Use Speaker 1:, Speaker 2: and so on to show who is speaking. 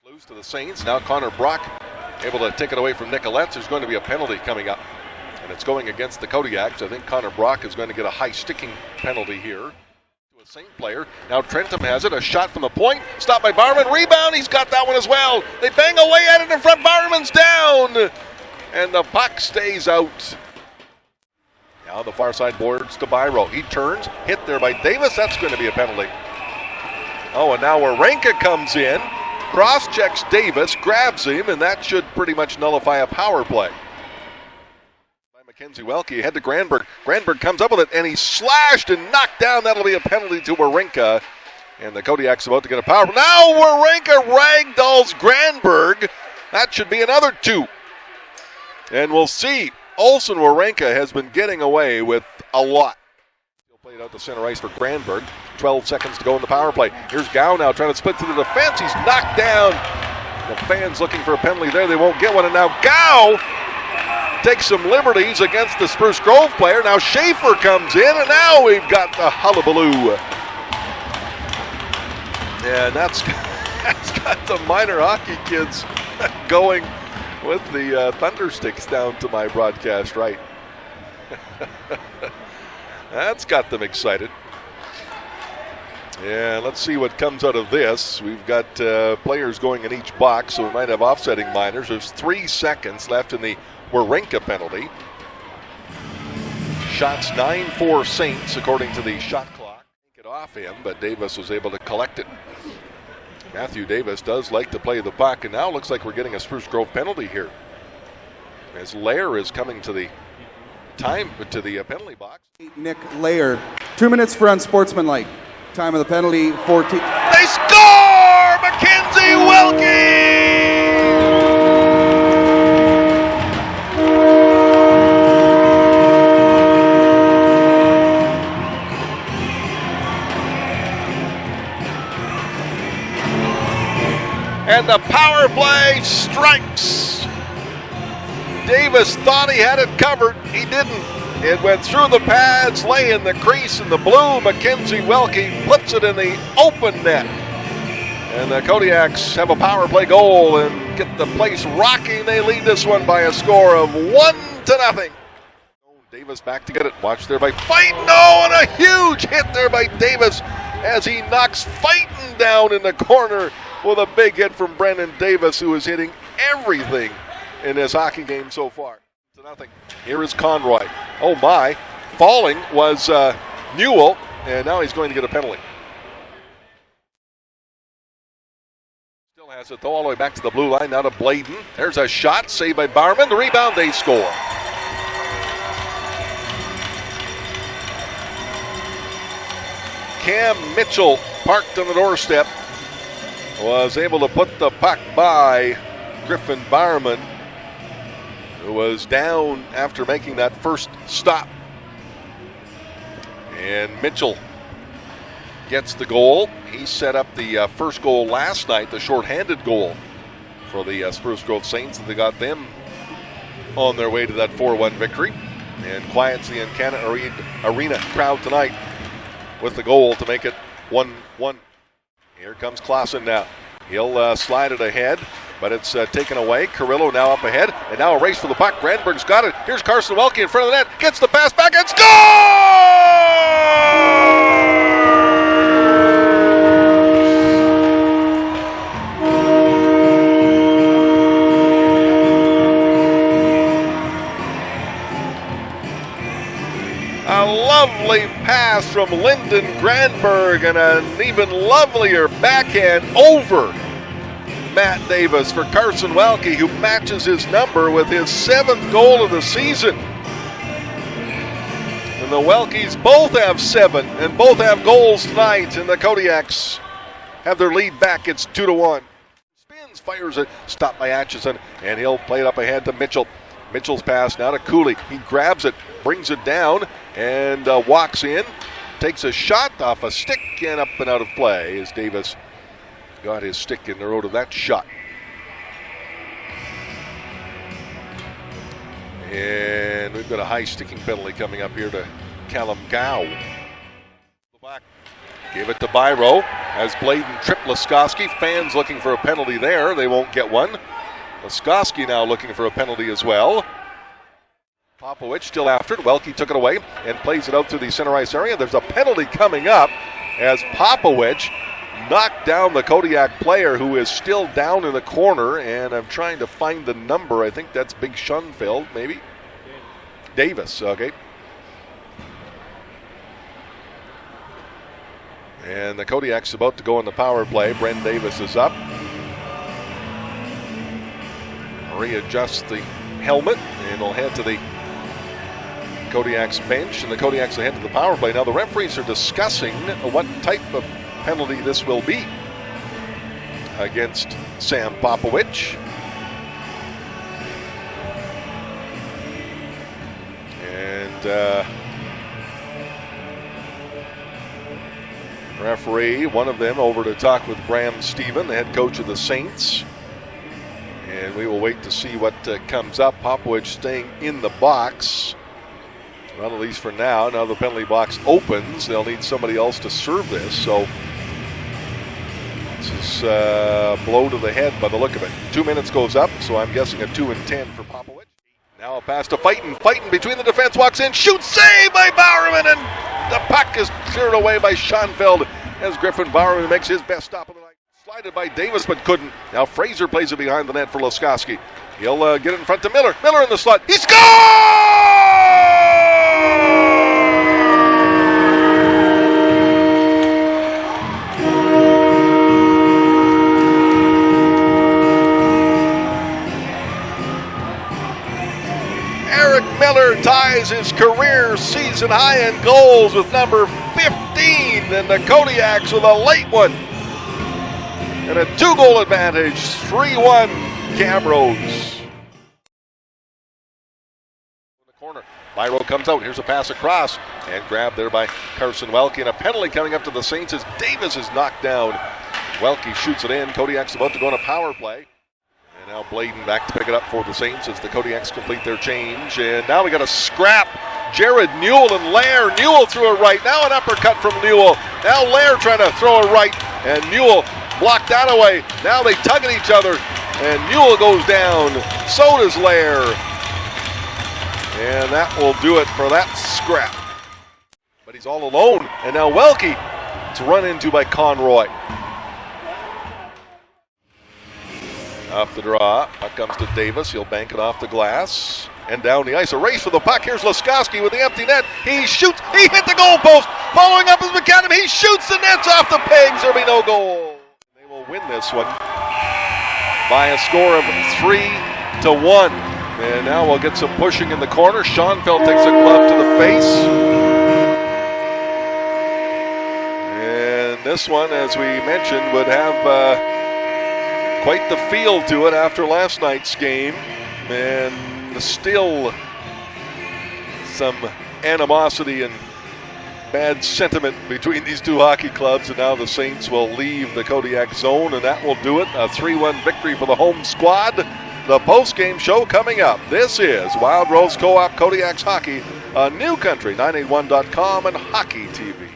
Speaker 1: Loose to the Saints. Now Connor Brock able to take it away from Hilites. There's going to be a penalty coming up, and it's going against the Kodiaks. I think Connor Brock is going to get a high sticking penalty here. To a Saint player. Now Trentham has it. A shot from the point. Stopped by Barman. Rebound. He's got that one as well. They bang away at it in front. Barman's down, and the puck stays out. Now the far side boards to Byro. He turns. Hit there by Davis. That's going to be a penalty. Oh, and now Warenka comes in. Cross-checks Davis, grabs him, and that should pretty much nullify a power play. By Mackenzie Welke, head to Granberg. Granberg comes up with it, and he's slashed and knocked down. That'll be a penalty to Warenka. And the Kodiaks about to get a power play. Now Warenka ragdolls Granberg. That should be another 2. And we'll see. Olsen Warenka has been getting away with a lot. He'll play it out to center ice for Granberg. 12 seconds to go in the power play. Here's Gow now trying to split through the defense. He's knocked down. The fans looking for a penalty there. They won't get one. And now Gow takes some liberties against the Spruce Grove player. Now Schaefer comes in, and now we've got the hullabaloo. And that's got the minor hockey kids going with the thunder sticks down to my broadcast right. That's got them excited. Yeah, let's see what comes out of this. We've got players going in each box, so we might have offsetting minors. There's 3 seconds left in the Warenka penalty. Shots 9-4 Saints, according to the shot clock. Take it off him, but Davis was able to collect it. Matthew Davis does like to play the puck, and now looks like we're getting a Spruce Grove penalty here, as Lair is coming to the penalty box.
Speaker 2: Nick Lair, 2 minutes for unsportsmanlike. Time of the penalty, 14.
Speaker 1: They score! Mackenzie Welke! And the power play strikes. Davis thought he had it covered. He didn't. It went through the pads, lay in the crease in the blue. Mackenzie Welke puts it in the open net. And the Kodiaks have a power play goal and get the place rocking. They lead this one by a score of 1-0. Davis back to get it. Watch there by Fighton. Oh, and a huge hit there by Davis as he knocks Fighton down in the corner with a big hit from Brendan Davis, who is hitting everything in this hockey game so far. 0. Here is Conroy. Oh my. Falling was Newell, and now he's going to get a penalty. Still has it though, all the way back to the blue line, now to Bladen. There's a shot, saved by Barman. The rebound, they score. Cam Mitchell, parked on the doorstep, was able to put the puck by Griffin Barman, who was down after making that first stop. And Mitchell gets the goal. He set up the first goal last night, the shorthanded goal for the Spruce Grove Saints. They got them on their way to that 4-1 victory, and quiets the Encana Arena crowd tonight with the goal to make it 1-1. Here comes Clausen now. He'll slide it ahead, but it's taken away. Carrillo now up ahead, and now a race for the puck. Granberg's got it. Here's Carson Welke in front of the net. Gets the pass back and scores! A lovely pass from Lyndon Granberg and an even lovelier backhand over Matt Davis for Carson Welke, who matches his number with his 7th goal of the season. And the Welkes both have 7 and both have goals tonight, and the Kodiaks have their lead back. It's 2-1. Spins, fires it, stopped by Atchison, and he'll play it up ahead to Mitchell. Mitchell's pass now to Cooley. He grabs it, brings it down, and walks in, takes a shot off a stick and up and out of play as Davis got his stick in the road of that shot. And we've got a high sticking penalty coming up here to Callum Gow. Back Gave it to Byro as Bladen tripped Laskoski. Fans looking for a penalty there. They won't get one. Laskoski now looking for a penalty as well. Popowich still after it. Welke took it away and plays it out through the center ice area. There's a penalty coming up as Popowich knocked down the Kodiak player who is still down in the corner, and I'm trying to find the number. I think that's Big Schoenfeld, maybe. Davis, okay. And the Kodiak's about to go on the power play. Bren Davis is up. Readjusts the helmet, and will head to the Kodiak's bench, and the Kodiak's will head to the power play. Now the referees are discussing what type of penalty this will be against Sam Popowich. And referee, one of them, over to talk with Bram Stephen, the head coach of the Saints. And we will wait to see what comes up. Popowich staying in the box. Well, at least for now. Now the penalty box opens. They'll need somebody else to serve this. So this is a blow to the head by the look of it. 2 minutes goes up, so I'm guessing a 2 and 10 for Popowich. Now a pass to Fighton. Fighton between the defense, walks in, shoots, save by Bowerman, and the puck is cleared away by Schoenfeld as Griffin Bowerman makes his best stop of the night. Slided by Davis, but couldn't. Now Fraser plays it behind the net for Laskoski. He'll get in front to Miller. Miller in the slot. He scores! Eric Miller ties his career season high in goals with number 15, and the Kodiaks with a late one. And a 2-goal advantage, 3-1 Camrose. In the corner, Byro comes out. Here's a pass across and grabbed there by Carson Welke. And a penalty coming up to the Saints as Davis is knocked down. Welke shoots it in. Kodiak's about to go on a power play. And now Bladen back to pick it up for the Saints as the Kodiaks complete their change. And now we got a scrap. Jared Newell and Lair. Newell threw it right. Now an uppercut from Newell. Now Lair trying to throw it right. And Newell blocked that away. Now they tug at each other, and Newell goes down. So does Lair. And that will do it for that scrap. But he's all alone, and now Welke, it's run into by Conroy. Off the draw, puck comes to Davis. He'll bank it off the glass. And down the ice, a race for the puck. Here's Laskoski with the empty net. He shoots, he hit the goalpost. Following up is McAdam. He shoots, the net's off the pegs. There'll be no goal. Win this one by a score of 3-1. And now we'll get some pushing in the corner. Schoenfeld takes a glove to the face. And this one, as we mentioned, would have quite the feel to it after last night's game. And still some animosity and bad sentiment between these two hockey clubs, and now the Saints will leave the Kodiak zone, and that will do it. A 3-1 victory for the home squad. The post-game show coming up. This is Wild Rose Co-op Kodiaks Hockey, a new country, 981.com and Hockey TV.